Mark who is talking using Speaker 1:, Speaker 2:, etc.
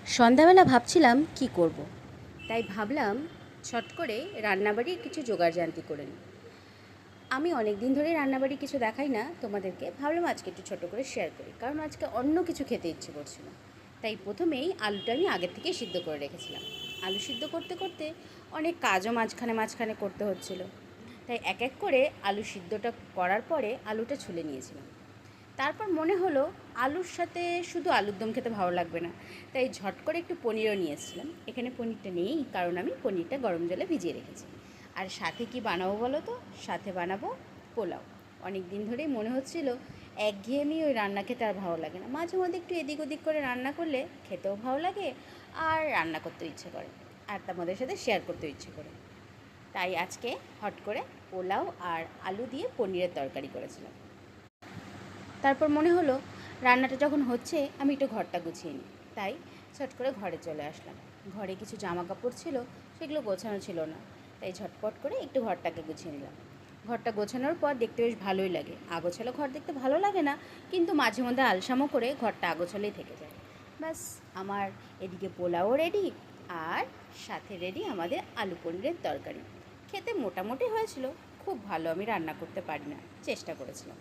Speaker 1: সন্ধ্যাবেলা ভাবছিলাম কি করব। তাই ভাবলাম ছট করে রান্নাবাড়ির কিছু জোগাড়যন্ত্র করে নিই। আমি অনেক দিন ধরেই রান্নাবাড়ি কিছু দেখাই না তোমাদেরকে, ভাবলাম আজকে একটু ছোটো করে শেয়ার করি, কারণ আজকে অন্য কিছু খেতে ইচ্ছে করছিল। তাই প্রথমেই আলুটা আমি আগের থেকেই সিদ্ধ করে রেখেছিলাম। আলু সিদ্ধ করতে করতে অনেক কাজও মাঝখানে মাঝখানে করতে হচ্ছিলো। তাই এক এক করে আলু সিদ্ধটা করার পরে আলুটা ছুলে নিয়েছিলাম। তারপর মনে হলো আলুর সাথে শুধু আলুর দম খেতে ভালো লাগবে না, তাই ঝট করে একটু পনিরও নিয়ে এসেছিলাম। এখানে পনিরটা নেই, কারণ আমি পনিরটা গরম জলে ভিজিয়ে রেখেছি। আর সাথে কি বানাবো বলো তো? সাথে বানাবো পোলাও। অনেক দিন ধরেই মনে হচ্ছিল একঘেয়েমি ওই রান্না খেতে আর ভালো লাগে না, মাঝে মধ্যে একটু এদিক ওদিক করে রান্না করলে খেতেও ভালো লাগে আর রান্না করতেও ইচ্ছে করে, আর তোমাদের সাথে শেয়ার করতেও ইচ্ছে করে। তাই আজকে হট করে পোলাও আর আলু দিয়ে পনিরের তরকারি করেছিলাম। তারপর মনে হলো রান্নাটা যখন হচ্ছে আমি একটু ঘরটা গুছিয়ে নিই, তাই ছট করে ঘরে চলে আসলাম। ঘরে কিছু জামা কাপড় ছিল, সেগুলো গোছানো ছিল না, তাই ঝটপট করে একটু ঘরটাকে গুছিয়ে নিলাম। ঘরটা গোছানোর পর দেখতে বেশ ভালোই লাগে। আগোছালো ঘর দেখতে ভালো লাগে না, কিন্তু মাঝে মধ্যে আলসামো করে ঘরটা আগোছালোই থেকে যায়। ব্যাস, আমার এদিকে পোলাও রেডি, আর সাথে রেডি আমাদের আলু পনিরের তরকারি। খেতে মোটামুটি হয়েছিল, খুব ভালো আমি রান্না করতে পারি না, চেষ্টা করেছিলাম।